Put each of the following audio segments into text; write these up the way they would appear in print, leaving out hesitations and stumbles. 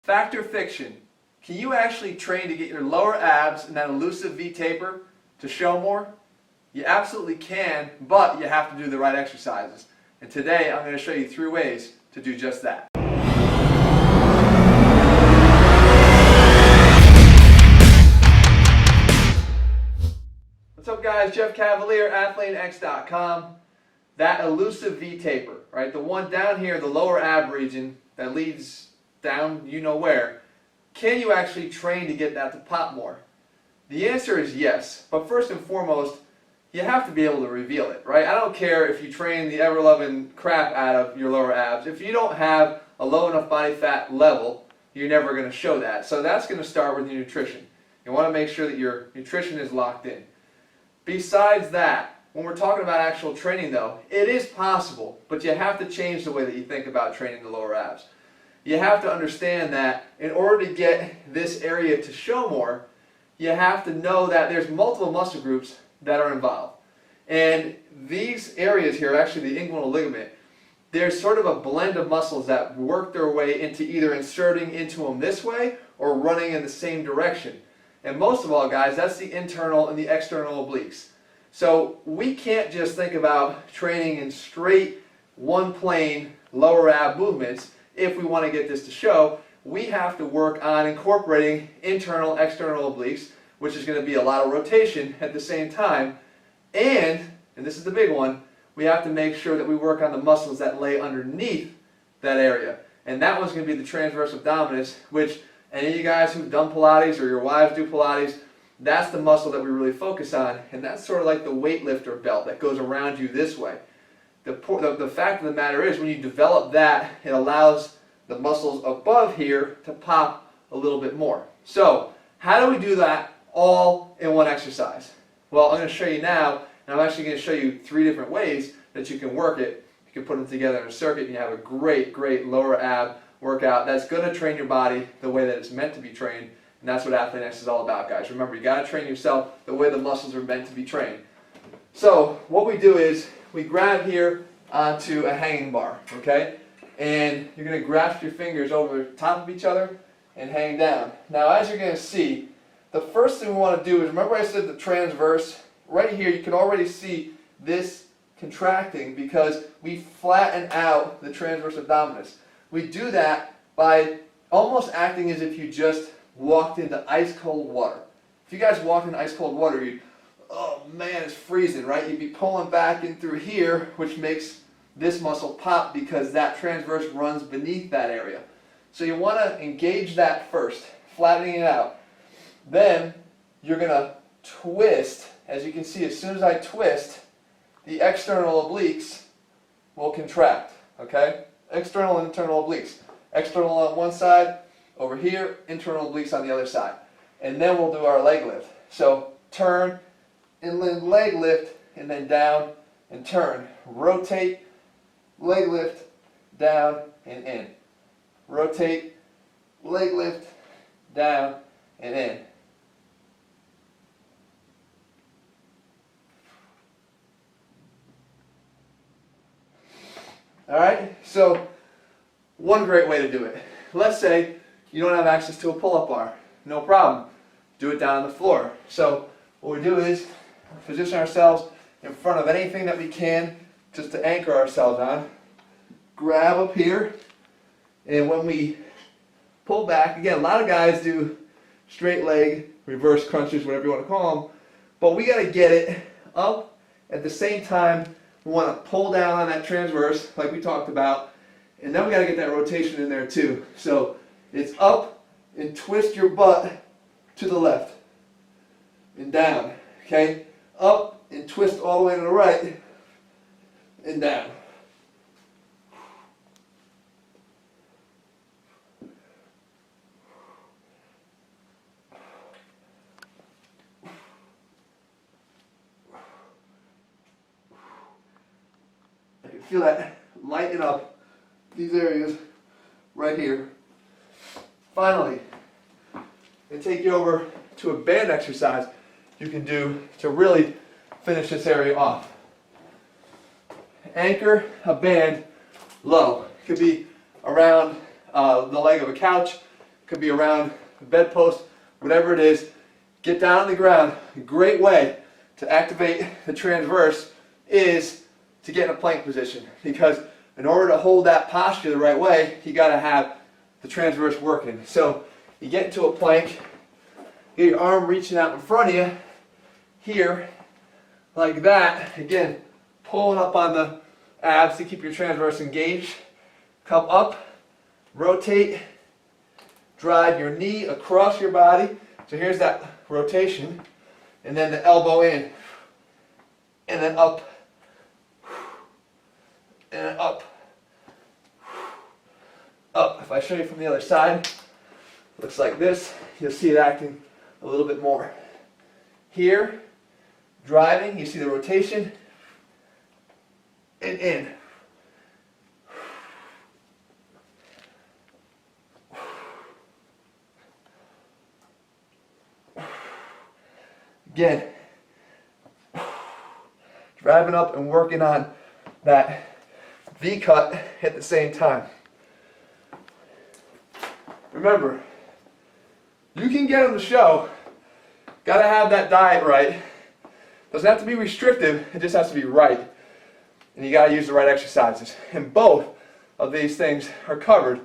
Fact or fiction? Can you actually train to get your lower abs and that elusive V-taper to show more? You absolutely can, but you have to do the right exercises. And today I'm going to show you 3 ways to do just that. What's up guys, Jeff Cavalier, AthleanX.com. That elusive V-taper, right? The one down here, the lower ab region that leads down you know where. Can you actually train to get that to pop more? The answer is yes, but first and foremost, you have to be able to reveal it, right? I don't care if you train the ever-loving crap out of your lower abs. If you don't have a low enough body fat level, you're never going to show that. So that's going to start with your nutrition. You want to make sure that your nutrition is locked in. Besides that, when we're talking about actual training though, it is possible, but you have to change the way that you think about training the lower abs. You have to understand that in order to get this area to show more, you have to know that there's multiple muscle groups that are involved. And these areas here, actually the inguinal ligament, there's sort of a blend of muscles that work their way into either inserting into them this way or running in the same direction. And most of all, guys, that's the internal and the external obliques. So we can't just think about training in straight, one plane, lower ab movements if we want to get this to show. We have to work on incorporating internal, external obliques, which is going to be a lot of rotation at the same time. And this is the big one, we have to make sure that we work on the muscles that lay underneath that area. And that one's going to be the transverse abdominis, which any of you guys who've done Pilates or your wives do Pilates, that's the muscle that we really focus on. And that's sort of like the weightlifter belt that goes around you this way. The fact of the matter is, when you develop that, it allows the muscles above here to pop a little bit more. So, how do we do that all in one exercise? Well, I'm going to show you now, and I'm actually going to show you 3 different ways that you can work it. You can put them together in a circuit, and you have a great lower ab workout that's going to train your body the way that it's meant to be trained, and that's what AthleanX is all about, guys. Remember, you got to train yourself the way the muscles are meant to be trained. So, what we do is, we grab here onto a hanging bar, okay? And you're going to grasp your fingers over the top of each other and hang down. Now, as you're going to see, the first thing we want to do is, remember I said the transverse? Right here, you can already see this contracting because we flatten out the transverse abdominis. We do that by almost acting as if you just walked into ice cold water. If you guys walked into ice cold water, you'd, oh man, it's freezing, right? You'd be pulling back in through here, which makes this muscle pop because that transverse runs beneath that area. So you want to engage that first, flattening it out. Then you're going to twist. As you can see, as soon as I twist, the external obliques will contract, okay? External and internal obliques. External on one side, over here, internal obliques on the other side. And then we'll do our leg lift. So turn, inland leg lift, and then down and turn. Rotate, leg lift, down and in. Rotate, leg lift, down and in. Alright, so one great way to do it. Let's say you don't have access to a pull-up bar. No problem. Do it down on the floor. So what we do is position ourselves in front of anything that we can just to anchor ourselves on. Grab up here, and when we pull back, again, a lot of guys do straight leg, reverse crunches, whatever you want to call them, but we got to get it up at the same time. We want to pull down on that transverse like we talked about, and then we got to get that rotation in there too. So it's up and twist your butt to the left and down, okay? Up and twist all the way to the right and down. I can feel that lighten up these areas right here. Finally, and take you over to a band exercise you can do to really finish this area off. Anchor a band low. It could be around the leg of a couch. could be around the bedpost, whatever it is. Get down on the ground. A great way to activate the transverse is to get in a plank position, because in order to hold that posture the right way, you got to have the transverse working. So you get into a plank, get your arm reaching out in front of you here, like that. Again, pulling up on the abs to keep your transverse engaged. Come up, rotate, drive your knee across your body. So here's that rotation, and then the elbow in, and then up, and then up, up. If I show you from the other side, looks like this. You'll see it acting a little bit more. Here, driving, you see the rotation, and in. Again, driving up and working on that V cut at the same time. Remember, you can get on the show. Got to have that diet right. Doesn't have to be restrictive, it just has to be right. And you got to use the right exercises. And both of these things are covered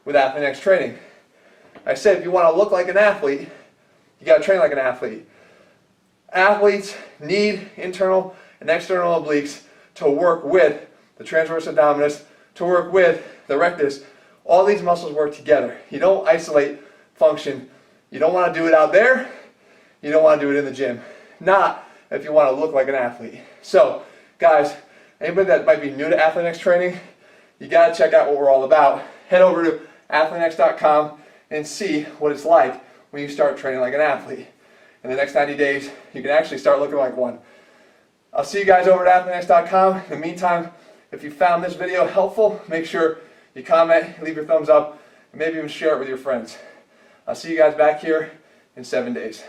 with Athlete X training. I said if you want to look like an athlete, you got to train like an athlete. Athletes need internal and external obliques to work with the transverse abdominis, to work with the rectus. All these muscles work together. You don't isolate function. You don't want to do it out there. You don't want to do it in the gym. Not if you want to look like an athlete. So, guys, anybody that might be new to Athlete X training, you got to check out what we're all about. Head over to athletex.com and see what it's like when you start training like an athlete. In the next 90 days, you can actually start looking like one. I'll see you guys over at athletex.com. In the meantime, if you found this video helpful, make sure you comment, leave your thumbs up, and maybe even share it with your friends. I'll see you guys back here in 7 days.